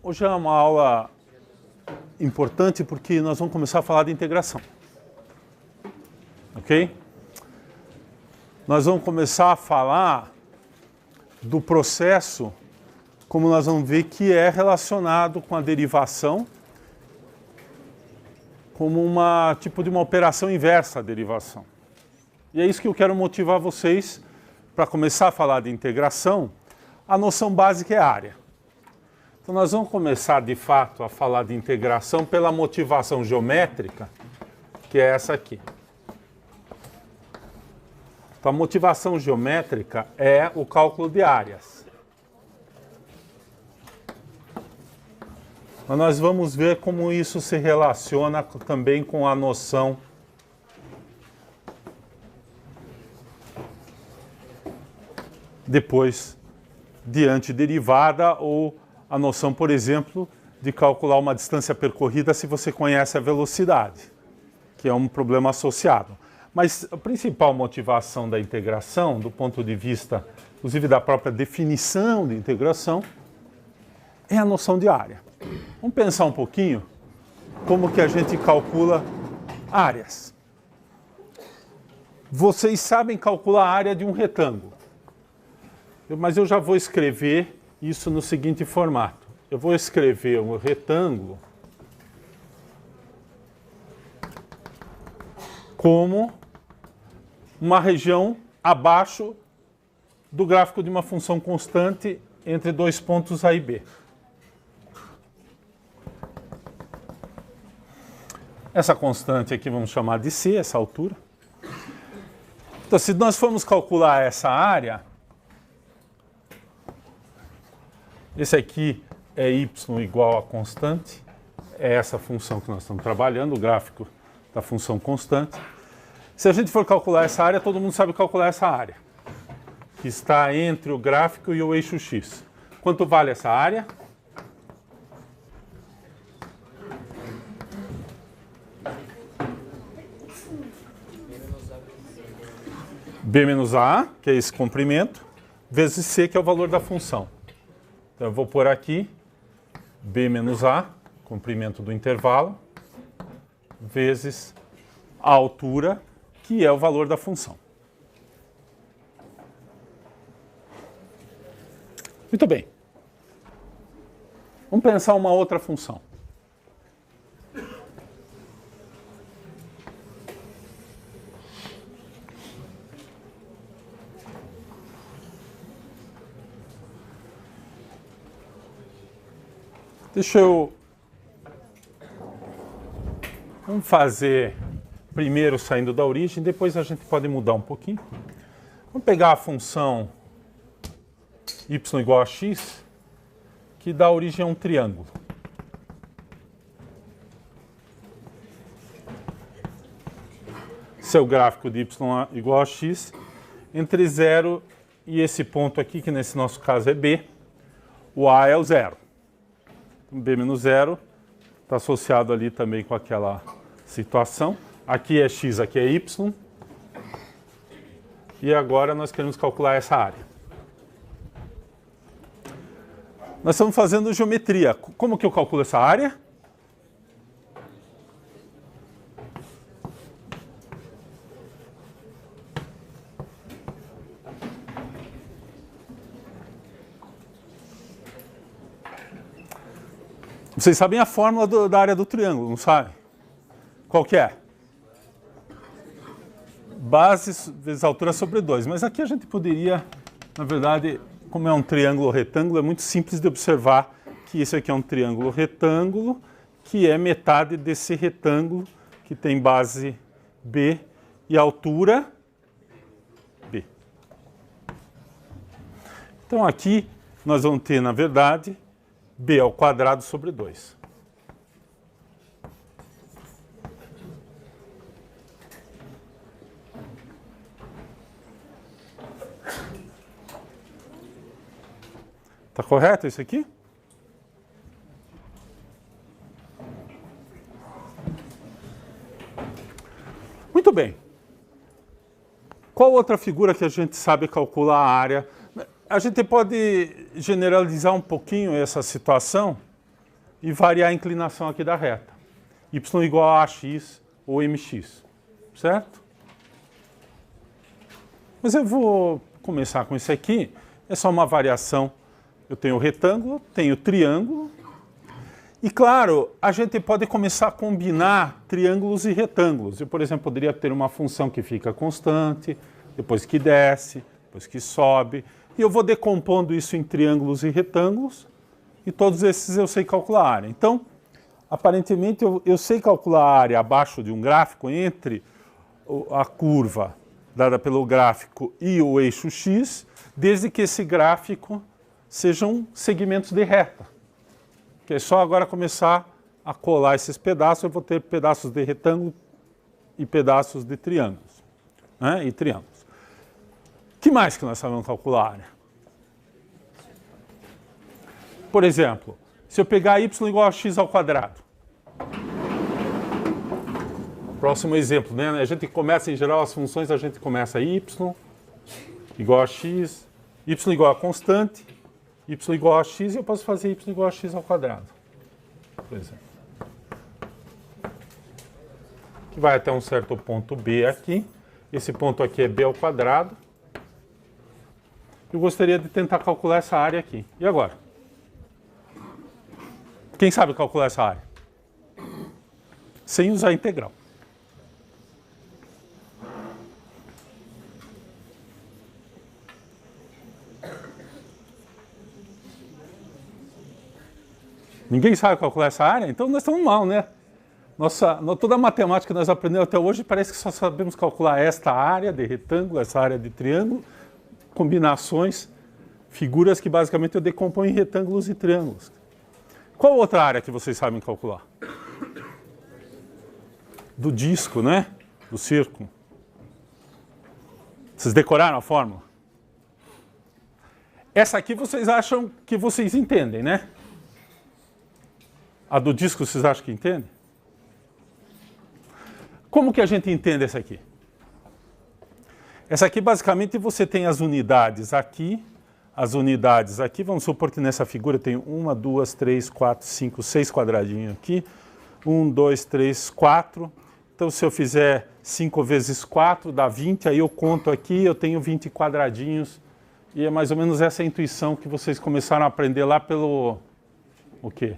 Hoje é uma aula importante porque nós vamos começar a falar de integração. Ok? Nós vamos começar a falar do processo, como nós vamos ver, que é relacionado com a derivação, como tipo de uma operação inversa à derivação. E é isso que eu quero motivar vocês para começar a falar de integração. A noção básica é área. Então nós vamos começar de fato a falar de integração pela motivação geométrica, que é essa aqui. Então a motivação geométrica é o cálculo de áreas. Mas nós vamos ver como isso se relaciona também com a noção depois de antiderivada ou a noção, por exemplo, de calcular uma distância percorrida se você conhece a velocidade, que é um problema associado. Mas a principal motivação da integração, do ponto de vista, inclusive, da própria definição de integração, é a noção de área. Vamos pensar um pouquinho como que a gente calcula áreas. Vocês sabem calcular a área de um retângulo, mas eu já vou escrever isso no seguinte formato. Eu vou escrever um retângulo como uma região abaixo do gráfico de uma função constante entre dois pontos A e B. Essa constante aqui vamos chamar de C, essa altura. Então, se nós formos calcular essa área, esse aqui é y igual a constante, é essa função que nós estamos trabalhando, o gráfico da função constante. Se a gente for calcular essa área, todo mundo sabe calcular essa área, que está entre o gráfico e o eixo x. Quanto vale essa área? B menos A, que é esse comprimento, vezes C, que é o valor da função. Então, eu vou pôr aqui B menos A, comprimento do intervalo, vezes a altura, que é o valor da função. Muito bem. Vamos pensar uma outra função. Vamos fazer primeiro saindo da origem, depois a gente pode mudar um pouquinho. Vamos pegar a função y igual a x, que dá origem a um triângulo. Seu gráfico de y igual a x, entre 0 e esse ponto aqui, que nesse nosso caso é B, o A é o 0. B menos 0 está associado ali também com aquela situação. Aqui é x, aqui é y. E agora nós queremos calcular essa área. Nós estamos fazendo geometria. Como que eu calculo essa área? Vocês sabem a fórmula da área do triângulo, não sabem? Qual que é? Base vezes altura sobre 2. Mas aqui a gente poderia, na verdade, como é um triângulo retângulo, é muito simples de observar que esse aqui é um triângulo retângulo, que é metade desse retângulo, que tem base B e altura B. Então aqui nós vamos ter, na verdade, B ao quadrado sobre 2. Está correto isso aqui? Muito bem. Qual outra figura que a gente sabe calcular a área? A gente pode generalizar um pouquinho essa situação e variar a inclinação aqui da reta. Y igual a AX ou MX, certo? Mas eu vou começar com isso aqui, é só uma variação. Eu tenho retângulo, tenho triângulo, e claro, a gente pode começar a combinar triângulos e retângulos. Eu, por exemplo, poderia ter uma função que fica constante, depois que desce, depois que sobe, e eu vou decompondo isso em triângulos e retângulos, e todos esses eu sei calcular a área. Então, aparentemente, eu sei calcular a área abaixo de um gráfico entre a curva dada pelo gráfico e o eixo x, desde que esse gráfico sejam segmentos de reta. Que é só agora começar a colar esses pedaços, eu vou ter pedaços de retângulo e pedaços de triângulos, né? E triângulos. O que mais que nós sabemos calcular a área? Por exemplo, se eu pegar y igual a x ao quadrado. Próximo exemplo, né? A gente começa, em geral, as funções, a gente começa y igual a x, y igual a constante, y igual a x, e eu posso fazer y igual a x ao quadrado, por exemplo. Que vai até um certo ponto B aqui. Esse ponto aqui é B ao quadrado. Eu gostaria de tentar calcular essa área aqui. E agora? Quem sabe calcular essa área? Sem usar a integral. Ninguém sabe calcular essa área? Então nós estamos mal, né? Toda a matemática que nós aprendemos até hoje parece que só sabemos calcular esta área de retângulo, essa área de triângulo, combinações, figuras que basicamente eu decomponho em retângulos e triângulos. Qual outra área que vocês sabem calcular? Do disco, né? Do círculo. Vocês decoraram a fórmula? Essa aqui vocês acham que vocês entendem, né? A do disco vocês acham que entendem? Como que a gente entende essa aqui? Essa aqui, basicamente, você tem as unidades aqui, vamos supor que nessa figura tem 1, 2, 3, 4, 5, 6 quadradinhos aqui. 1, 2, 3, 4. Então, se eu fizer 5 vezes 4, dá 20, aí eu conto aqui, eu tenho 20 quadradinhos. E é mais ou menos essa intuição que vocês começaram a aprender lá pelo... o quê?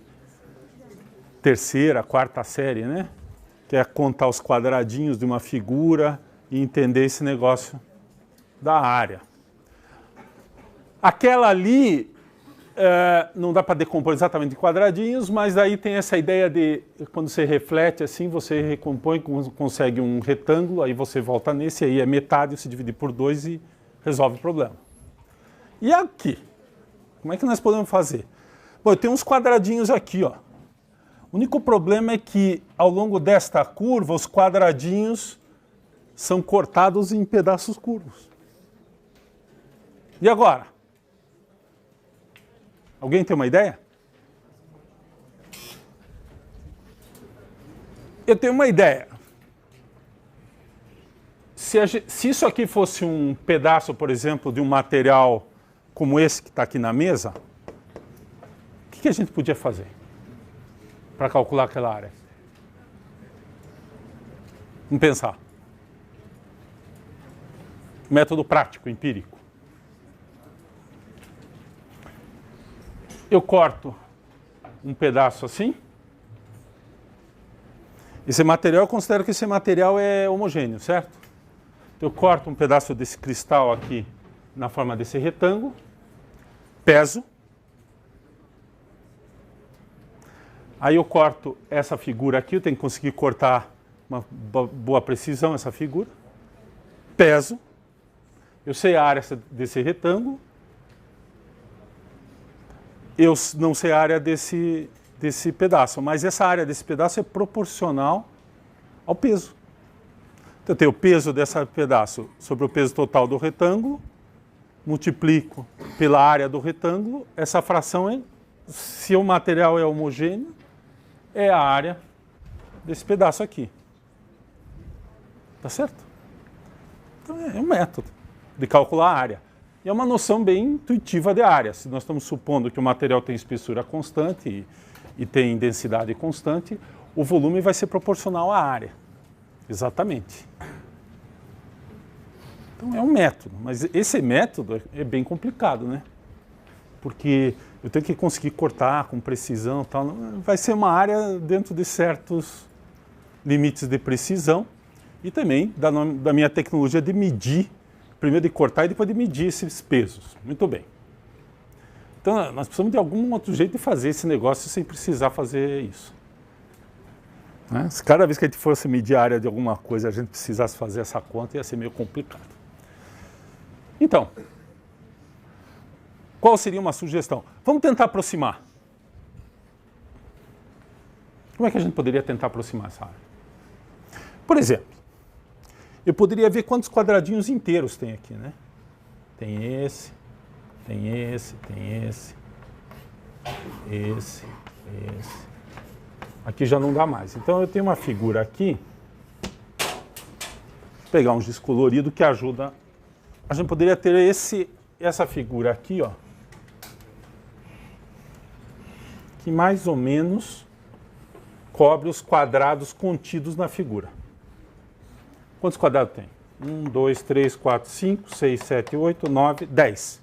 Terceira, quarta série, né? Que é contar os quadradinhos de uma figura e entender esse negócio da área. Aquela ali, não dá para decompor exatamente em quadradinhos, mas aí tem essa ideia de, quando você reflete assim, você recompõe, consegue um retângulo, aí você volta nesse, aí é metade, se divide por 2 e resolve o problema. E aqui? Como é que nós podemos fazer? Bom, eu tenho uns quadradinhos aqui, ó. O único problema é que, ao longo desta curva, os quadradinhos são cortados em pedaços curvos. E agora? Alguém tem uma ideia? Eu tenho uma ideia. Se isso aqui fosse um pedaço, por exemplo, de um material como esse que está aqui na mesa, o que a gente podia fazer para calcular aquela área? Vamos pensar. Método prático, empírico. Eu corto um pedaço assim. Esse material, eu considero que esse material é homogêneo, certo? Eu corto um pedaço desse cristal aqui na forma desse retângulo, peso. Aí eu corto essa figura aqui, eu tenho que conseguir cortar uma boa precisão essa figura. Peso. Eu sei a área desse retângulo. Eu não sei a área desse pedaço, mas essa área desse pedaço é proporcional ao peso. Então eu tenho o peso desse pedaço sobre o peso total do retângulo, multiplico pela área do retângulo, essa fração, se o material é homogêneo, é a área desse pedaço aqui. Tá certo? Então é um método de calcular a área. E é uma noção bem intuitiva de área. Se nós estamos supondo que o material tem espessura constante e tem densidade constante, o volume vai ser proporcional à área. Exatamente. Então é um método, mas esse método é bem complicado, né? Porque eu tenho que conseguir cortar com precisão e tal. Vai ser uma área dentro de certos limites de precisão e também da minha tecnologia de medir, primeiro de cortar e depois de medir esses pesos. Muito bem. Então nós precisamos de algum outro jeito de fazer esse negócio sem precisar fazer isso. Né? Se cada vez que a gente fosse medir a área de alguma coisa a gente precisasse fazer essa conta, ia ser meio complicado. Então, qual seria uma sugestão? Vamos tentar aproximar. Como é que a gente poderia tentar aproximar essa área? Por exemplo, eu poderia ver quantos quadradinhos inteiros tem aqui, né? Tem esse, tem esse, tem esse, esse. Aqui já não dá mais. Então eu tenho uma figura aqui, vou pegar um giz colorido que ajuda. A gente poderia ter essa figura aqui, ó, que mais ou menos cobre os quadrados contidos na figura. Quantos quadrados tem? 1, 2, 3, 4, 5, 6, 7, 8, 9, 10.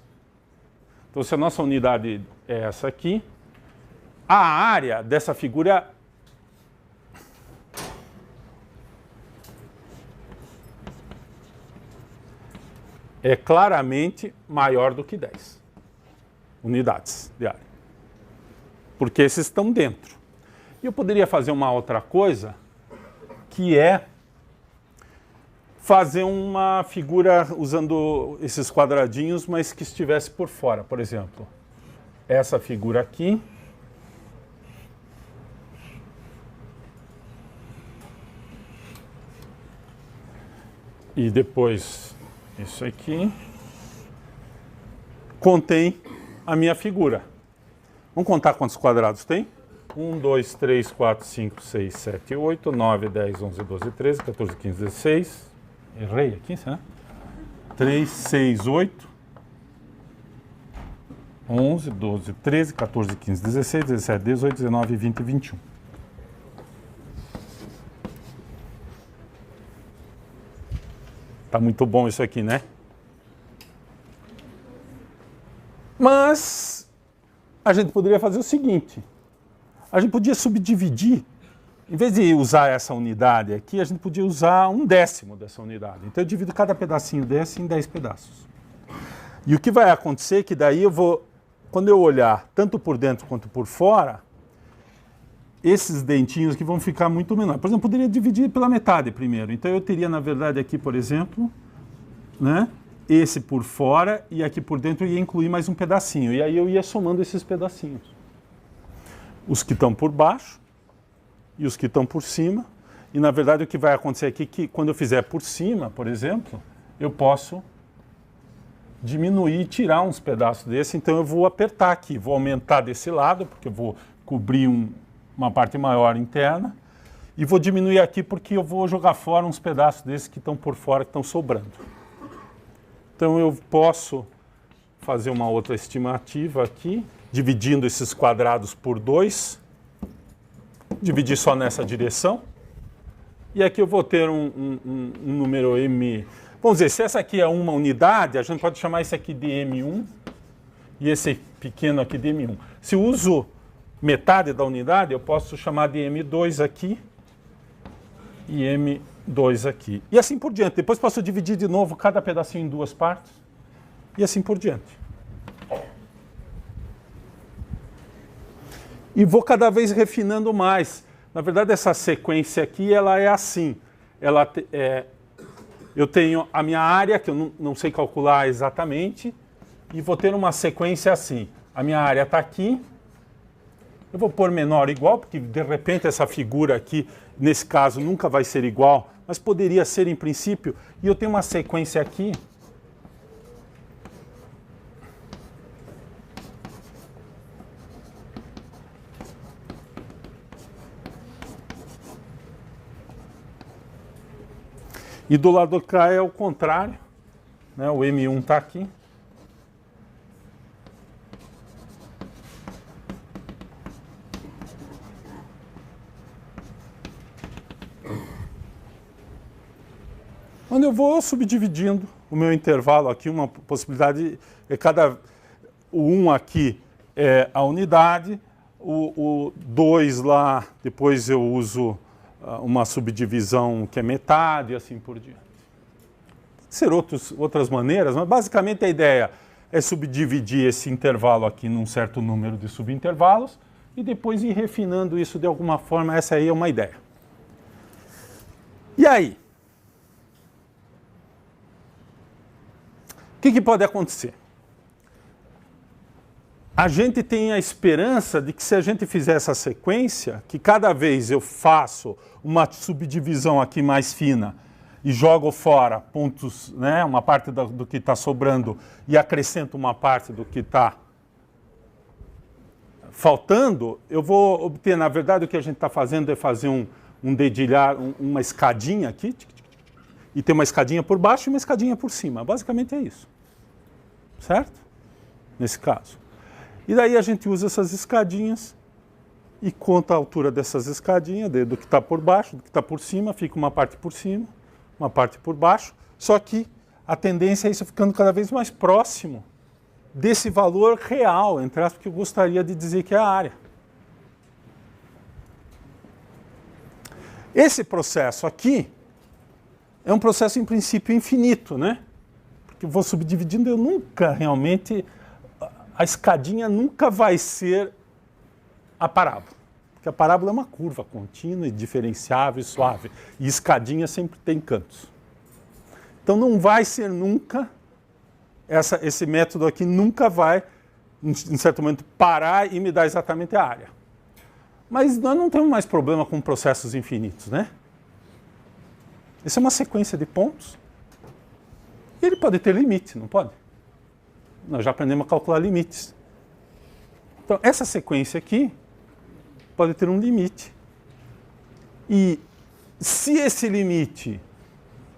Então, se a nossa unidade é essa aqui, a área dessa figura é claramente maior do que 10 unidades de área. Porque esses estão dentro. E eu poderia fazer uma outra coisa, que é fazer uma figura usando esses quadradinhos, mas que estivesse por fora. Por exemplo, essa figura aqui. E depois isso aqui. Contém a minha figura. Vamos contar quantos quadrados tem? 1, 2, 3, 4, 5, 6, 7, 8, 9, 10, 11, 12, 13, 14, 15, 16. Errei aqui, né? 3, 6, 8, 11, 12, 13, 14, 15, 16, 17, 18, 19, 20 e 21. Tá muito bom isso aqui, né? Mas a gente poderia fazer o seguinte. A gente podia subdividir. Em vez de usar essa unidade aqui, a gente podia usar 1/10 dessa unidade. Então eu divido cada pedacinho desse em 10 pedaços. E o que vai acontecer é que daí eu vou, quando eu olhar tanto por dentro quanto por fora, esses dentinhos aqui vão ficar muito menores. Por exemplo, eu poderia dividir pela metade primeiro. Então eu teria, na verdade, aqui, por exemplo, né, esse por fora e aqui por dentro eu ia incluir mais um pedacinho. E aí eu ia somando esses pedacinhos. Os que estão por baixo e os que estão por cima. E, na verdade, o que vai acontecer aqui é que, quando eu fizer por cima, por exemplo, eu posso diminuir e tirar uns pedaços desse. Então, eu vou apertar aqui, vou aumentar desse lado, porque eu vou cobrir uma parte maior interna. E vou diminuir aqui, porque eu vou jogar fora uns pedaços desses que estão por fora, que estão sobrando. Então, eu posso fazer uma outra estimativa aqui, dividindo esses quadrados por 2. Dividir só nessa direção. E aqui eu vou ter um número M. Vamos dizer, se essa aqui é uma unidade, a gente pode chamar esse aqui de M1 e esse pequeno aqui de M1. Se eu uso metade da unidade, eu posso chamar de M2 aqui e M2 aqui. E assim por diante. Depois posso dividir de novo cada pedacinho em 2 partes e assim por diante. E vou cada vez refinando mais. Na verdade, essa sequência aqui, ela é assim. Eu tenho a minha área, que eu não sei calcular exatamente, e vou ter uma sequência assim. A minha área está aqui. Eu vou pôr menor ou igual, porque de repente essa figura aqui, nesse caso, nunca vai ser igual, mas poderia ser em princípio. E eu tenho uma sequência aqui. E do lado de cá é o contrário, né? O M1 está aqui. onde eu vou subdividindo o meu intervalo aqui, uma possibilidade, o 1 aqui é a unidade, o 2 lá, depois eu uso uma subdivisão que é metade e assim por diante. Pode ser outras maneiras, mas basicamente a ideia é subdividir esse intervalo aqui num certo número de subintervalos e depois ir refinando isso de alguma forma. Essa aí é uma ideia. E aí? O que pode acontecer? A gente tem a esperança de que se a gente fizer essa sequência, que cada vez eu faço uma subdivisão aqui mais fina e jogo fora pontos, né, uma parte do que está sobrando e acrescento uma parte do que está faltando, eu vou obter, na verdade, o que a gente está fazendo é fazer um dedilhar, uma escadinha aqui, e ter uma escadinha por baixo e uma escadinha por cima. Basicamente é isso. Certo? Nesse caso. E daí a gente usa essas escadinhas e conta a altura dessas escadinhas, do que está por baixo, do que está por cima, fica uma parte por cima, uma parte por baixo, só que a tendência é isso ficando cada vez mais próximo desse valor real, entre aspas, que eu gostaria de dizer que é a área. Esse processo aqui é um processo, em princípio, infinito, né? Porque eu vou subdividindo, eu nunca realmente... A escadinha nunca vai ser a parábola. Porque a parábola é uma curva contínua e diferenciável e suave. E escadinha sempre tem cantos. Então não vai ser nunca, esse método aqui nunca vai, em certo momento, parar e me dar exatamente a área. Mas nós não temos mais problema com processos infinitos, né? Essa é uma sequência de pontos. E ele pode ter limite, não pode? Nós já aprendemos a calcular limites. Então, essa sequência aqui pode ter um limite. E se esse limite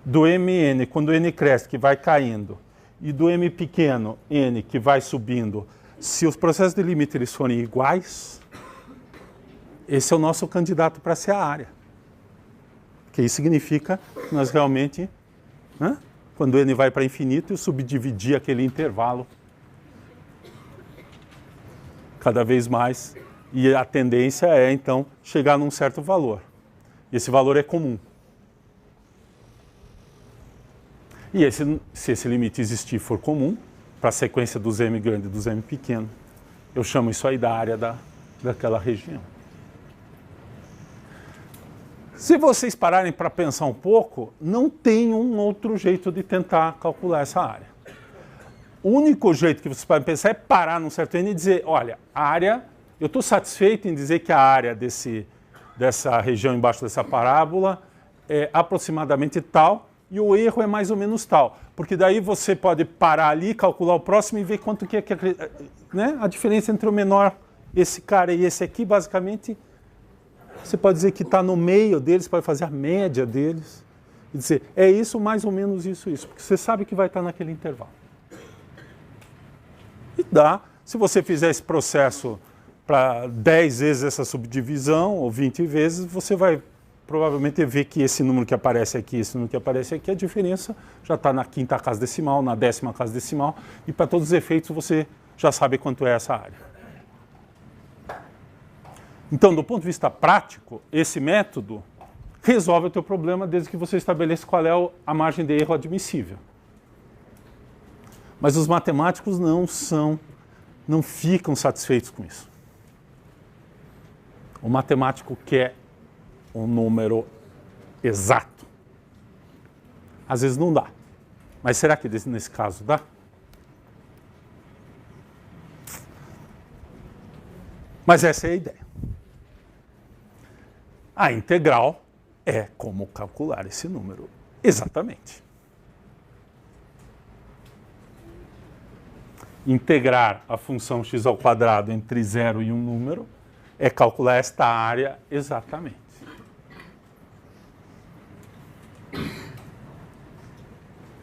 do mn, quando o n cresce, que vai caindo, e do m pequeno, n, que vai subindo, se os processos de limite eles forem iguais, esse é o nosso candidato para ser a área. Que isso significa que nós realmente, né, quando n vai para infinito, eu subdividir aquele intervalo cada vez mais. E a tendência é, então, chegar num certo valor. E esse valor é comum. E se esse limite existir e for comum, para a sequência dos m grande e dos m pequeno, eu chamo isso aí da área daquela região. Se vocês pararem para pensar um pouco, não tem um outro jeito de tentar calcular essa área. O único jeito que vocês podem pensar é parar num certo n e dizer, olha, a área, eu estou satisfeito em dizer que a área dessa região embaixo dessa parábola é aproximadamente tal e o erro é mais ou menos tal. Porque daí você pode parar ali, calcular o próximo e ver quanto que é né? A diferença entre o menor, esse cara e esse aqui, basicamente... Você pode dizer que está no meio deles, pode fazer a média deles e dizer, é isso, mais ou menos isso, porque você sabe que vai estar naquele intervalo. E dá, se você fizer esse processo para 10 vezes essa subdivisão, ou 20 vezes, você vai provavelmente ver que esse número que aparece aqui, esse número que aparece aqui, a diferença já está na quinta casa decimal, na 10ª casa decimal, e para todos os efeitos você já sabe quanto é essa área. Então, do ponto de vista prático, esse método resolve o teu problema desde que você estabeleça qual é a margem de erro admissível. Mas os matemáticos não ficam satisfeitos com isso. O matemático quer um número exato. Às vezes não dá. Mas será que nesse caso dá? Mas essa é a ideia. A integral é como calcular esse número exatamente. Integrar a função x² entre 0 e um número é calcular esta área exatamente.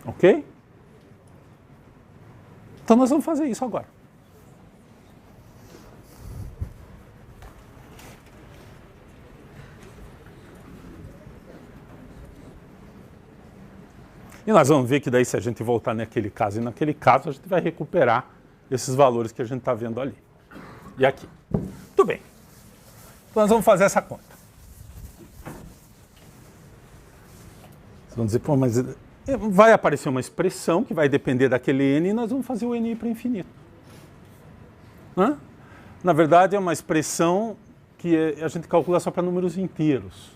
Ok? Então nós vamos fazer isso agora. E nós vamos ver que daí, se a gente voltar naquele caso e naquele caso, a gente vai recuperar esses valores que a gente está vendo ali. E aqui. Tudo bem. Então nós vamos fazer essa conta. Vocês vão dizer, pô, mas vai aparecer uma expressão que vai depender daquele n e nós vamos fazer o n ir para o infinito. Hã? Na verdade, é uma expressão que a gente calcula só para números inteiros.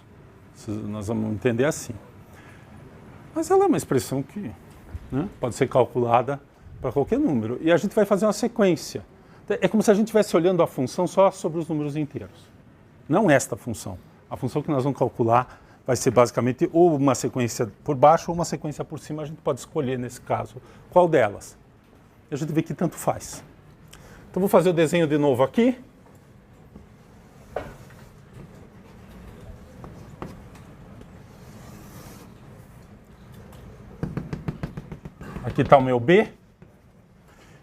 Nós vamos entender assim. Mas ela é uma expressão que, né, pode ser calculada para qualquer número. E a gente vai fazer uma sequência. É como se a gente estivesse olhando a função só sobre os números inteiros. Não esta função. A função que nós vamos calcular vai ser basicamente ou uma sequência por baixo ou uma sequência por cima. A gente pode escolher, nesse caso, qual delas. E a gente vê que tanto faz. Então, vou fazer o desenho de novo aqui. Aqui está o meu B.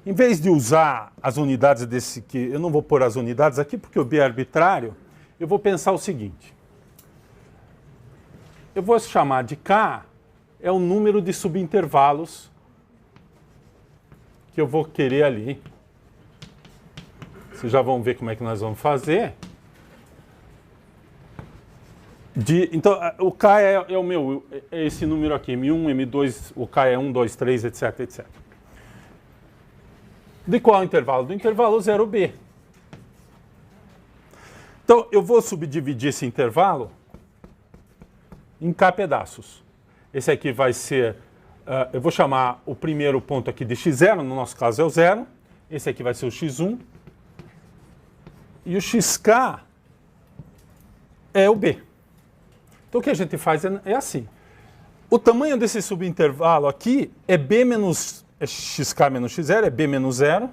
Em vez de usar as unidades desse que eu não vou pôr as unidades aqui porque o B é arbitrário, eu vou pensar o seguinte. Eu vou chamar de K é o número de subintervalos que eu vou querer ali. Vocês já vão ver como é que nós vamos fazer. Então, o K é o meu, é esse número aqui, M1, M2, o K é 1, 2, 3, etc, etc. De qual intervalo? Do intervalo 0B. Então, eu vou subdividir esse intervalo em K pedaços. Esse aqui vai ser, eu vou chamar o primeiro ponto aqui de x0, no nosso caso é o 0. Esse aqui vai ser o x1. E o xk é o B. Então, o que a gente faz é assim. O tamanho desse subintervalo aqui é B menos xk menos x0, é B menos 0.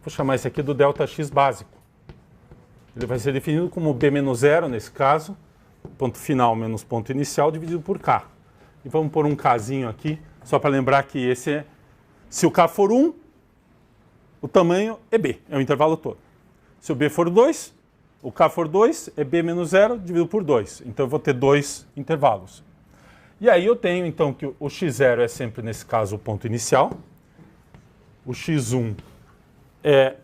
Vou chamar esse aqui do ΔX básico. Ele vai ser definido como B menos 0, nesse caso, ponto final menos ponto inicial, dividido por K. E vamos pôr um Kzinho aqui, só para lembrar que esse é... Se o K for 1, o tamanho é B, é o intervalo todo. Se o B for 2... O K for 2 é B menos 0 dividido por 2. Então, eu vou ter dois intervalos. E aí eu tenho, então, que o x0 é sempre, nesse caso, o ponto inicial. O x1 é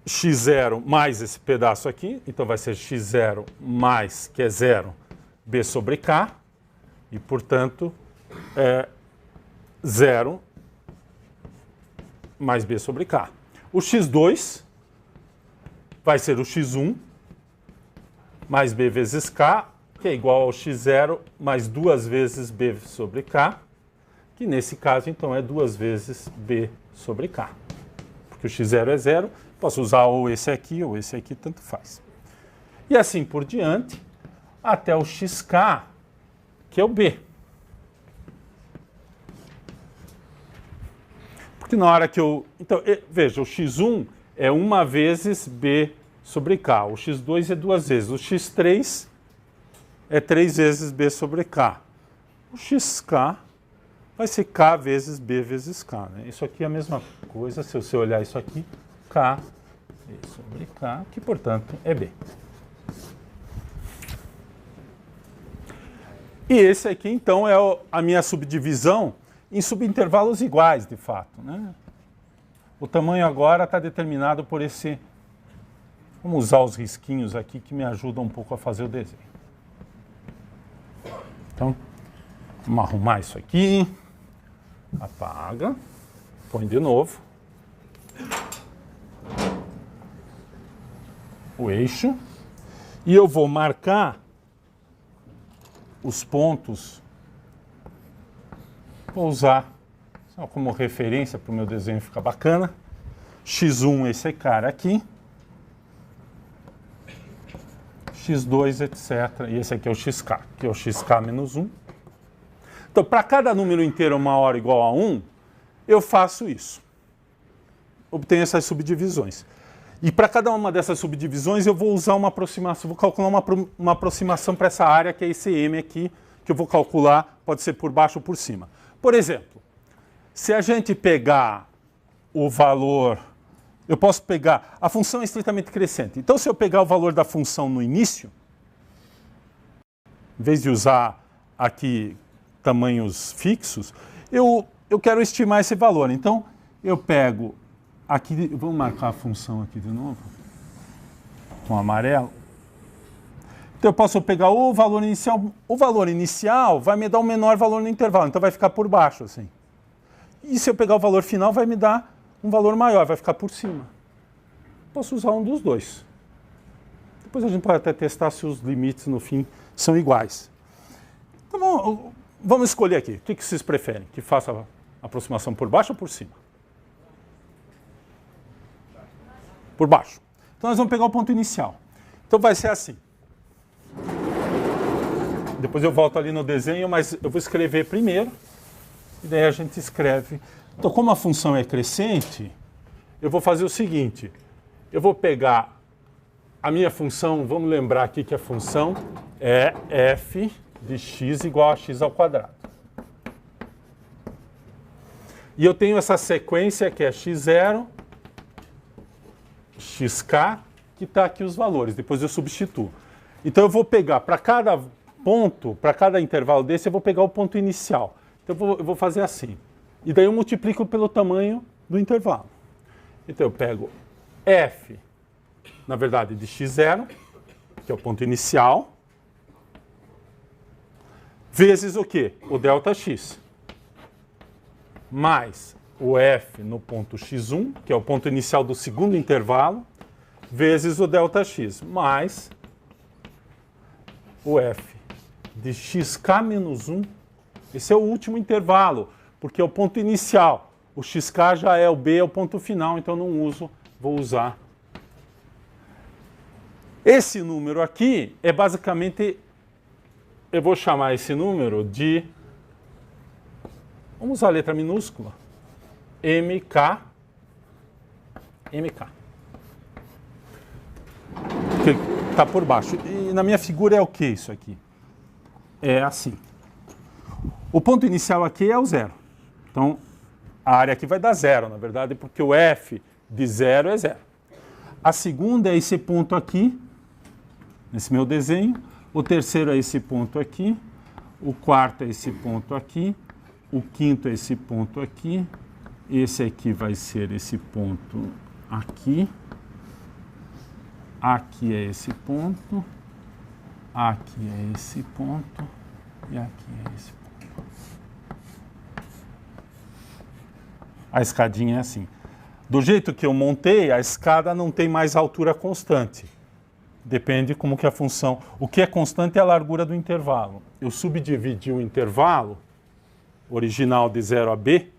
x0 mais esse pedaço aqui. Então, vai ser x0 mais, que é 0, B sobre K. E, portanto, é 0 mais B sobre K. O x2 vai ser o x1 mais B vezes K, que é igual ao x0 mais 2 vezes B sobre K, que nesse caso, então, é 2 vezes B sobre K. Porque o x0 é 0, posso usar ou esse aqui, tanto faz. E assim por diante, até o xk, que é o B. Porque na hora que eu... Então, veja, o x1 é 1 vezes B sobre K. O x2 é 2 vezes. O x3 é 3 vezes B sobre K. O xk vai ser K vezes B vezes K. Né? Isso aqui é a mesma coisa, se você olhar isso aqui, K B sobre K, que, portanto, é B. E esse aqui, então, é a minha subdivisão em subintervalos iguais, de fato. Né? O tamanho agora está determinado por esse... Vamos usar os risquinhos aqui que me ajudam um pouco a fazer o desenho. Então, vamos arrumar isso aqui. Apaga. Põe de novo. O eixo. E eu vou marcar os pontos. Vou usar só como referência para o meu desenho ficar bacana. X1, esse cara aqui. X2, etc. E esse aqui é o xk, que é o xk menos 1. Então, para cada número inteiro maior ou igual a 1, eu faço isso. Obtenho essas subdivisões. E para cada uma dessas subdivisões, eu vou usar uma aproximação, vou calcular uma aproximação para essa área, que é esse M aqui, que eu vou calcular, pode ser por baixo ou por cima. Por exemplo, se a gente pegar o valor... Eu posso pegar... A função é estritamente crescente. Então, se eu pegar o valor da função no início, em vez de usar aqui tamanhos fixos, eu quero estimar esse valor. Então, eu pego aqui, vamos marcar a função aqui de novo, com amarelo. Então, eu posso pegar o valor inicial. O valor inicial vai me dar o menor valor no intervalo, então vai ficar por baixo, assim. E se eu pegar o valor final, vai me dar um valor maior, vai ficar por cima. Posso usar um dos dois. Depois a gente pode até testar se os limites, no fim, são iguais. Então, vamos escolher aqui. O que vocês preferem? Que faça a aproximação por baixo ou por cima? Por baixo. Então, nós vamos pegar o ponto inicial. Então, vai ser assim. Depois eu volto ali no desenho, mas eu vou escrever primeiro. E daí a gente escreve. Então, como a função é crescente, eu vou fazer o seguinte. Eu vou pegar a minha função, vamos lembrar aqui que a função é f de x igual a x ao quadrado. E eu tenho essa sequência que é x0, xk, que está aqui os valores. Depois eu substituo. Então eu vou pegar, para cada ponto, para cada intervalo desse, eu vou pegar o ponto inicial. Então eu vou fazer assim. E daí eu multiplico pelo tamanho do intervalo. Então eu pego f, na verdade, de x0, que é o ponto inicial, vezes o quê? O ΔX. Mais o f no ponto x1, que é o ponto inicial do segundo intervalo, vezes o ΔX, mais o f de xk menos 1. Esse é o último intervalo, porque é o ponto inicial. O xk já é o b, é o ponto final, então não uso, vou usar. Esse número aqui é basicamente, eu vou chamar esse número de, vamos usar a letra minúscula, mk, que está por baixo. E na minha figura é o que isso aqui? É assim. O ponto inicial aqui é o zero. Então, a área aqui vai dar zero, na verdade, porque o f de zero é zero. A segunda é esse ponto aqui, nesse meu desenho. O terceiro é esse ponto aqui. O quarto é esse ponto aqui. O quinto é esse ponto aqui. Esse aqui vai ser esse ponto aqui. Aqui é esse ponto. Aqui é esse ponto. E aqui é esse ponto. A escadinha é assim. Do jeito que eu montei, a escada não tem mais altura constante. Depende como que a função... O que é constante é a largura do intervalo. Eu subdividi o intervalo original de 0 a b,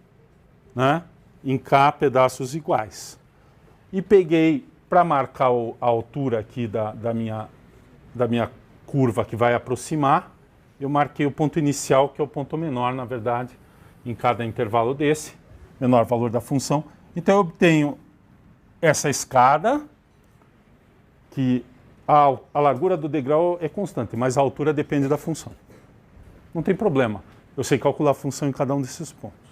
né, em k pedaços iguais. E peguei, para marcar a altura aqui da minha curva que vai aproximar, eu marquei o ponto inicial, que é o ponto menor, na verdade, em cada intervalo desse, menor valor da função. Então eu obtenho essa escada, que a largura do degrau é constante, mas a altura depende da função. Não tem problema. Eu sei calcular a função em cada um desses pontos.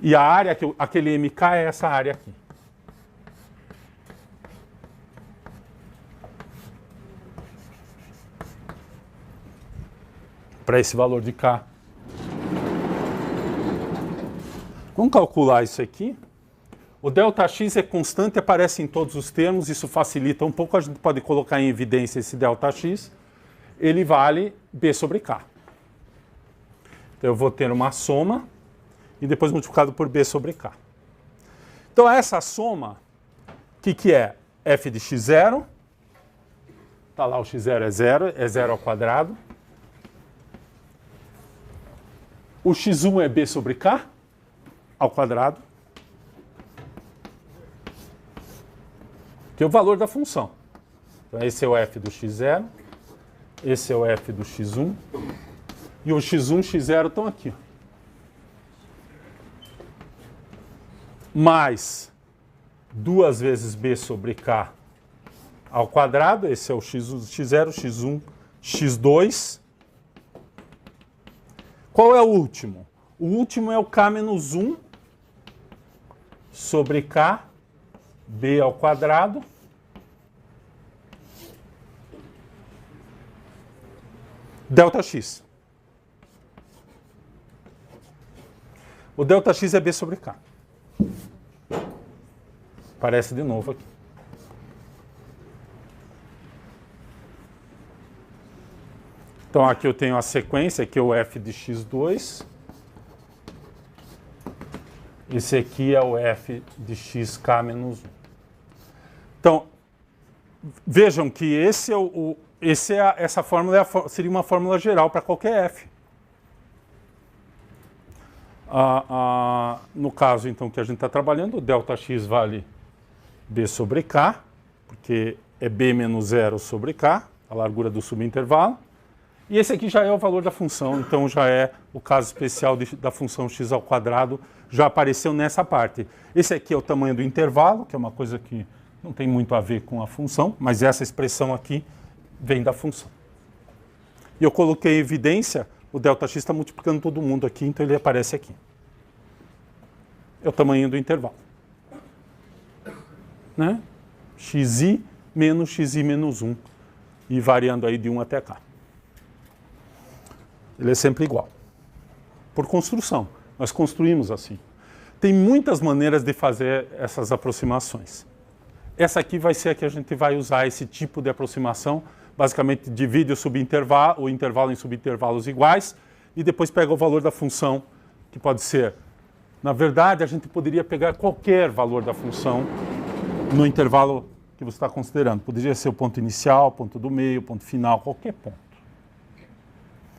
E a área, aquele mk é essa área aqui. Para esse valor de k. Vamos calcular isso aqui. O ΔX é constante, aparece em todos os termos, isso facilita um pouco, a gente pode colocar em evidência esse ΔX. Ele vale b sobre k. Então eu vou ter uma soma e depois multiplicado por b sobre k. Então essa soma, o que é? F de x0, está lá o x0 é 0 ao quadrado. O x1 é b sobre k ao quadrado, que é o valor da função. Então esse é o f do x0, esse é o f do x1, e o x1 e x0 estão aqui. Mais 2 vezes b sobre k ao quadrado, esse é o x0, x1, x2. Qual é o último? O último é o k menos 1 sobre k, b ao quadrado, ΔX. O ΔX é B sobre K. Aparece de novo aqui. Então aqui eu tenho a sequência, aqui é o f de x2. Esse aqui é o f de xk menos 1. Então, vejam que essa fórmula seria uma fórmula geral para qualquer f. No caso, então, que a gente está trabalhando, o ΔX vale B sobre K, porque é B menos 0 sobre K, a largura do subintervalo. E esse aqui já é o valor da função, então já é o caso especial da função x ao quadrado, já apareceu nessa parte. Esse aqui é o tamanho do intervalo, que é uma coisa que não tem muito a ver com a função, mas essa expressão aqui vem da função. E eu coloquei em evidência, o ΔX está multiplicando todo mundo aqui, então ele aparece aqui. É o tamanho do intervalo. Né? xi menos xi menos 1, e variando aí de 1 até K. Ele é sempre igual. Por construção. Nós construímos assim. Tem muitas maneiras de fazer essas aproximações. Essa aqui vai ser a que a gente vai usar esse tipo de aproximação. Basicamente, divide o intervalo em subintervalos iguais e depois pega o valor da função, que pode ser... Na verdade, a gente poderia pegar qualquer valor da função no intervalo que você está considerando. Poderia ser o ponto inicial, ponto do meio, ponto final, qualquer ponto.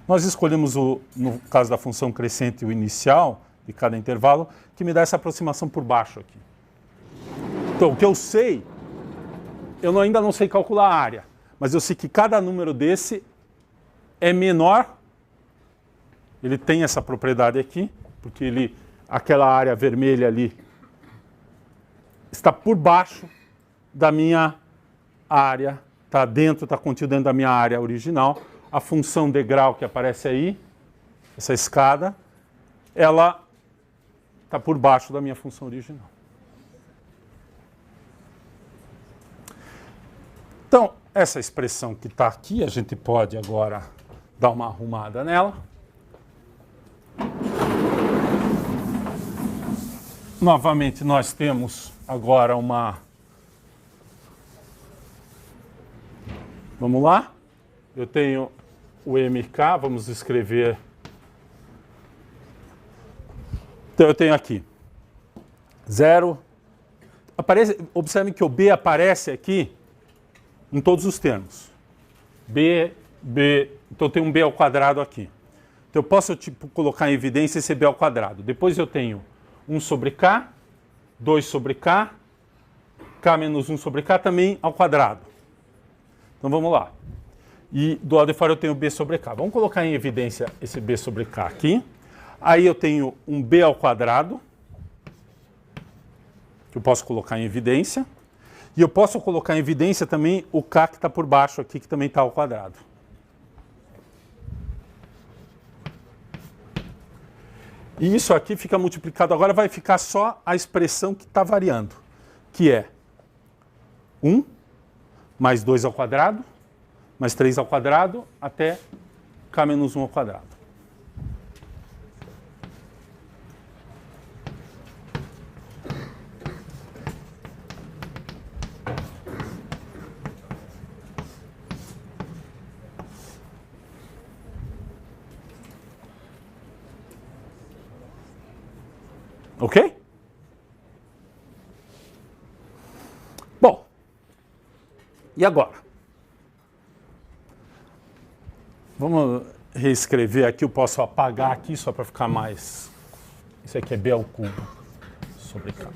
Nós escolhemos, no caso da função crescente, o inicial de cada intervalo, que me dá essa aproximação por baixo aqui. Então, o que eu sei, eu ainda não sei calcular a área, mas eu sei que cada número desse é menor, ele tem essa propriedade aqui, porque aquela área vermelha ali está por baixo da minha área, está contido dentro da minha área original. A função degrau que aparece aí, essa escada, ela está por baixo da minha função original. Então, essa expressão que está aqui, a gente pode agora dar uma arrumada nela. Novamente, nós temos agora uma... Vamos lá? Eu tenho o MK, vamos escrever... Então, eu tenho aqui 0. Observem que o B aparece aqui em todos os termos. B, então eu tenho um B ao quadrado aqui. Então eu posso colocar em evidência esse B ao quadrado. Depois eu tenho 1 sobre K, 2 sobre K, K menos 1 sobre K também ao quadrado. Então vamos lá. E do lado de fora eu tenho B sobre K. Vamos colocar em evidência esse B sobre K aqui. Aí eu tenho um B ao quadrado, que eu posso colocar em evidência. E eu posso colocar em evidência também o K que está por baixo aqui, que também está ao quadrado. E isso aqui fica multiplicado. Agora vai ficar só a expressão que está variando, que é 1 mais 2 ao quadrado, mais 3 ao quadrado, até K menos 1 ao quadrado. Ok? Bom, e agora? Vamos reescrever aqui, eu posso apagar aqui só para ficar mais... Isso aqui é B ao cubo sobre K.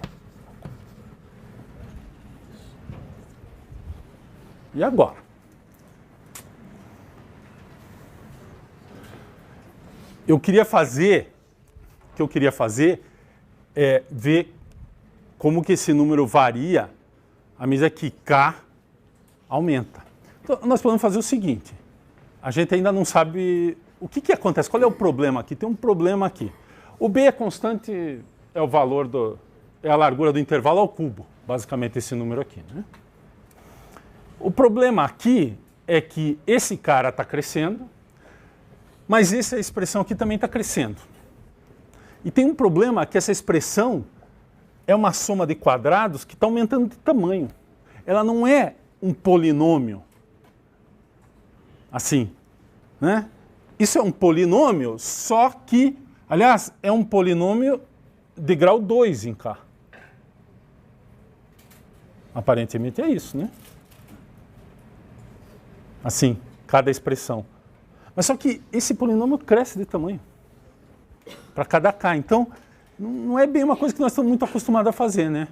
E agora? O que eu queria fazer é ver como que esse número varia à medida que K aumenta. Então, nós podemos fazer o seguinte. A gente ainda não sabe o que acontece. Qual é o problema aqui? Tem um problema aqui. O B é constante, é o valor é a largura do intervalo ao cubo. Basicamente esse número aqui, né? O problema aqui é que esse cara está crescendo, mas essa expressão aqui também está crescendo. E tem um problema que essa expressão é uma soma de quadrados que está aumentando de tamanho. Ela não é um polinômio. Assim, né? Isso é um polinômio, só que, aliás, é um polinômio de grau 2 em K. Aparentemente é isso, né? Assim, cada expressão. Mas só que esse polinômio cresce de tamanho para cada K. Então, não é bem uma coisa que nós estamos muito acostumados a fazer, né?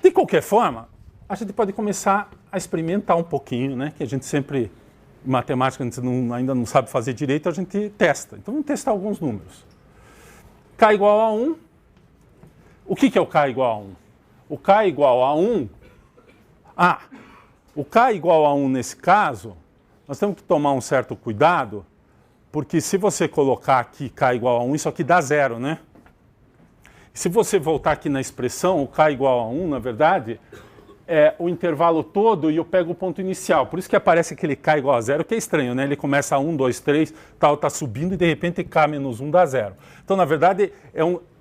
De qualquer forma, a gente pode começar a experimentar um pouquinho, né? Que a gente sempre, em matemática, a gente ainda não sabe fazer direito, a gente testa. Então, vamos testar alguns números. K igual a 1. O que é o K igual a 1? O K igual a 1... o K igual a 1 nesse caso, nós temos que tomar um certo cuidado, porque se você colocar aqui K igual a 1, isso aqui dá 0, né? Se você voltar aqui na expressão, o K igual a 1, na verdade, é o intervalo todo e eu pego o ponto inicial. Por isso que aparece aquele K igual a 0, que é estranho, né? Ele começa a 1, 2, 3, tal, tá subindo e de repente K menos 1 dá 0. Então, na verdade,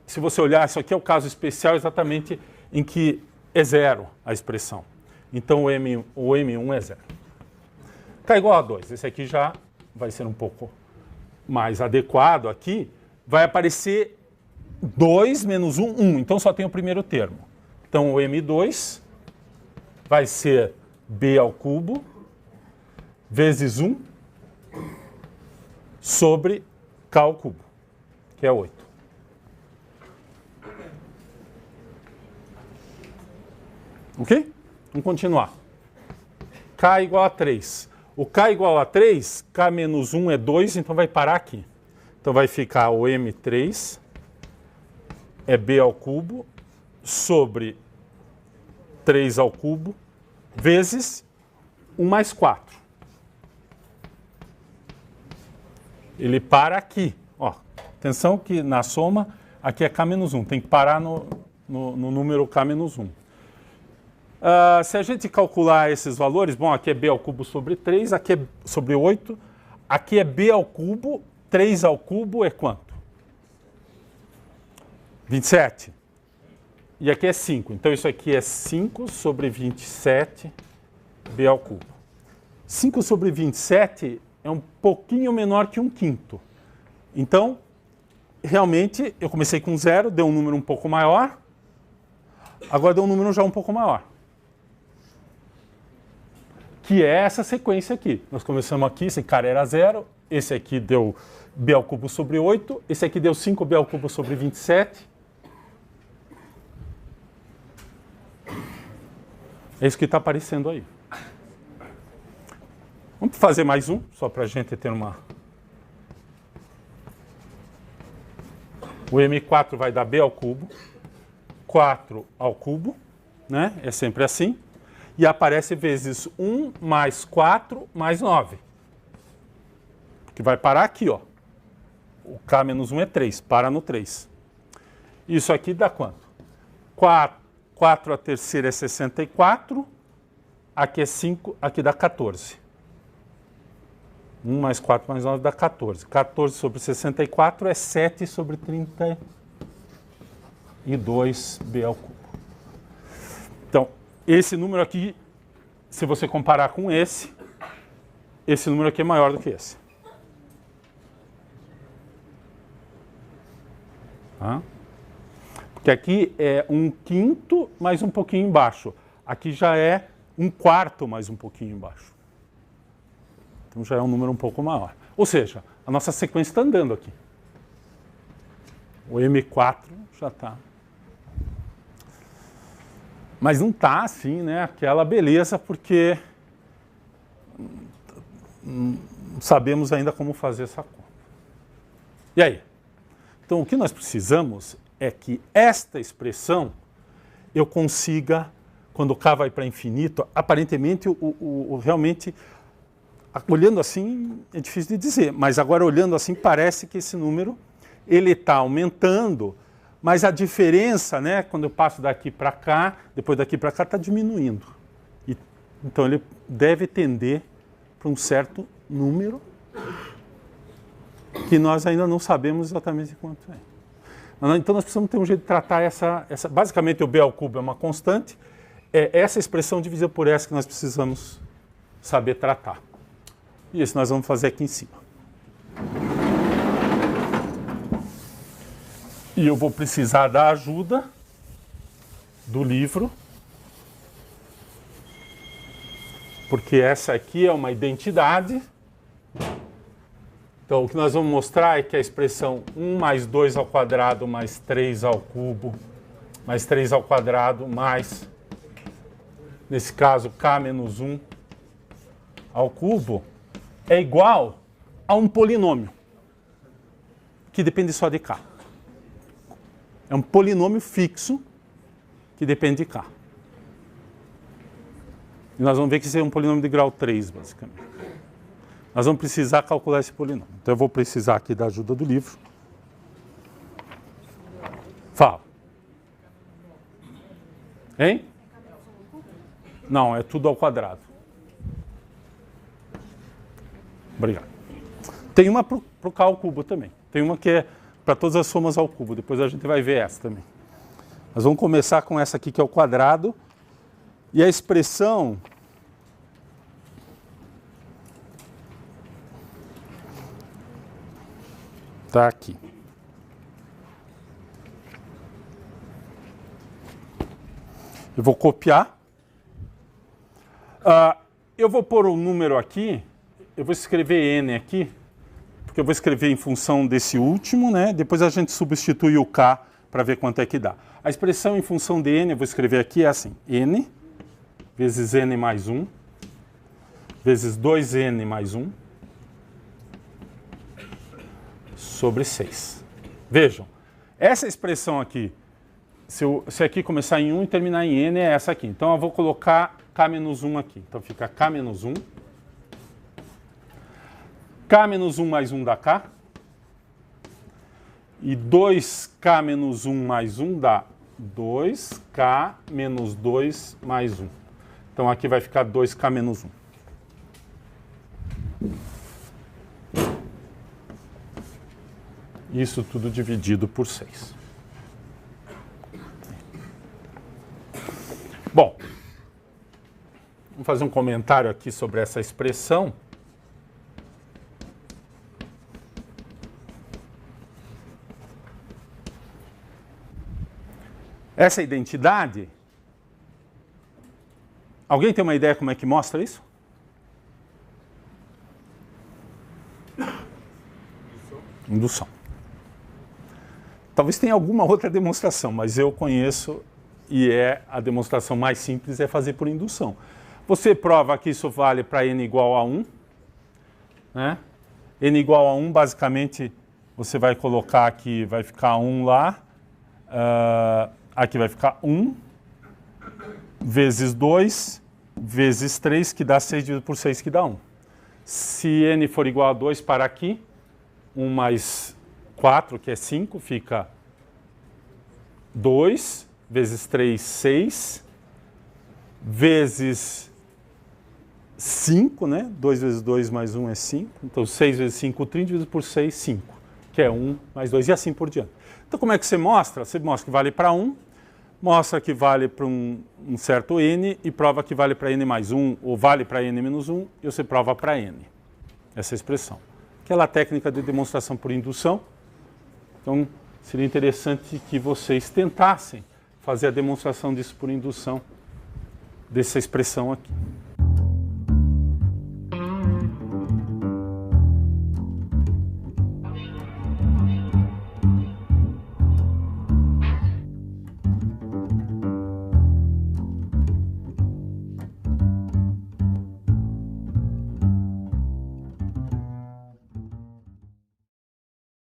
se você olhar, isso aqui é o caso especial exatamente em que é 0 a expressão. Então, o M1 é 0. K igual a 2. Esse aqui já vai ser um pouco mais adequado aqui. Vai aparecer 2 menos 1, 1. Então, só tem o primeiro termo. Então, o M2 vai ser B ao cubo vezes 1 sobre K ao cubo, que é 8. Ok? Vamos continuar. K igual a 3. O K igual a 3, K menos 1 é 2, então vai parar aqui. Então vai ficar o M3 é B ao cubo sobre 3 ao cubo vezes 1 mais 4. Ele para aqui. Ó, atenção que na soma, aqui é K menos 1. Tem que parar no número K menos 1. Se a gente calcular esses valores, bom, aqui é B ao cubo sobre 3, aqui é sobre 8, aqui é B ao cubo, 3 ao cubo é quanto? 27. E aqui é 5. Então, isso aqui é 5 sobre 27, B ao cubo. 5 sobre 27 é um pouquinho menor que 1/5. Então, realmente, eu comecei com 0, deu um número um pouco maior, agora deu um número já um pouco maior. Que é essa sequência aqui. Nós começamos aqui, esse cara era 0, esse aqui deu B ao cubo sobre 8, esse aqui deu 5B ao cubo sobre 27. É isso que está aparecendo aí. Vamos fazer mais um, só para a gente ter uma... O M4 vai dar B ao cubo, 4 ao cubo, né? É sempre assim. E aparece vezes 1 mais 4 mais 9. Que vai parar aqui, ó. O K menos 1 é 3, para no 3. Isso aqui dá quanto? 4 a terceira é 64, aqui é 5, aqui dá 14. 1 mais 4 mais 9 dá 14. 14 sobre 64 é 7 sobre 32B ao cubo. Então, esse número aqui, se você comparar com esse número aqui é maior do que esse. Tá? Porque aqui é 1/5 mais um pouquinho embaixo. Aqui já é 1/4 mais um pouquinho embaixo. Então já é um número um pouco maior. Ou seja, a nossa sequência está andando aqui. O M4 já está. Mas não está assim, né? Aquela beleza, porque não sabemos ainda como fazer essa conta. E aí? Então, o que nós precisamos é que esta expressão eu consiga, quando o K vai para infinito, aparentemente, realmente, olhando assim, é difícil de dizer, mas agora olhando assim, parece que esse número ele está aumentando, mas a diferença, né, quando eu passo daqui para cá, depois daqui para cá, está diminuindo. Então, ele deve tender para um certo número que nós ainda não sabemos exatamente quanto é. Então nós precisamos ter um jeito de tratar essa basicamente o b ao cubo é uma constante, é essa expressão dividida por essa que nós precisamos saber tratar. E isso nós vamos fazer aqui em cima. E eu vou precisar da ajuda do livro, porque essa aqui é uma identidade. Então, o que nós vamos mostrar é que a expressão 1 mais 2 ao quadrado mais 3 ao cubo mais 3 ao quadrado mais, nesse caso, k menos 1 ao cubo é igual a um polinômio que depende só de k. É um polinômio fixo que depende de k. E nós vamos ver que isso é um polinômio de grau 3, basicamente. Nós vamos precisar calcular esse polinômio. Então eu vou precisar aqui da ajuda do livro. Fala. Hein? Não, é tudo ao quadrado. Obrigado. Tem uma para o k ao cubo também. Tem uma que é para todas as somas ao cubo. Depois a gente vai ver essa também. Nós vamos começar com essa aqui que é o quadrado. E a expressão está aqui. Eu vou copiar. Eu vou pôr um número aqui. Eu vou escrever n aqui, porque eu vou escrever em função desse último, né? Depois a gente substitui o k para ver quanto é que dá. A expressão em função de n, eu vou escrever aqui, é assim. N vezes n mais 1 vezes 2n mais 1 sobre 6. Vejam, essa expressão aqui, se aqui começar em 1 e terminar em n, é essa aqui. Então eu vou colocar k menos 1 aqui. Então fica k menos 1. K menos 1 mais 1 dá k. E 2k menos 1 mais 1 dá 2k menos 2 mais 1. Então aqui vai ficar 2k menos 1. Isso tudo dividido por 6. Bom, vamos fazer um comentário aqui sobre essa expressão. Essa identidade, alguém tem uma ideia como é que mostra isso? Indução. Talvez tenha alguma outra demonstração, mas eu conheço e a demonstração mais simples é fazer por indução. Você prova que isso vale para n igual a 1. Né? N igual a 1, basicamente, você vai colocar aqui, vai ficar 1 lá. Aqui vai ficar 1 vezes 2 vezes 3, que dá 6 dividido por 6, que dá 1. Se n for igual a 2 para aqui, 1 mais 4, que é 5, fica 2 vezes 3, 6, vezes 5, né? 2 vezes 2 mais 1 é 5. Então 6 vezes 5, 30, dividido por 6, 5, que é 1 mais 2, e assim por diante. Então como é que você mostra? Você mostra que vale para 1, mostra que vale para um certo n e prova que vale para n mais 1, ou vale para n menos 1, e você prova para n. Essa expressão. Aquela técnica de demonstração por indução. Então, seria interessante que vocês tentassem fazer a demonstração disso por indução, dessa expressão aqui.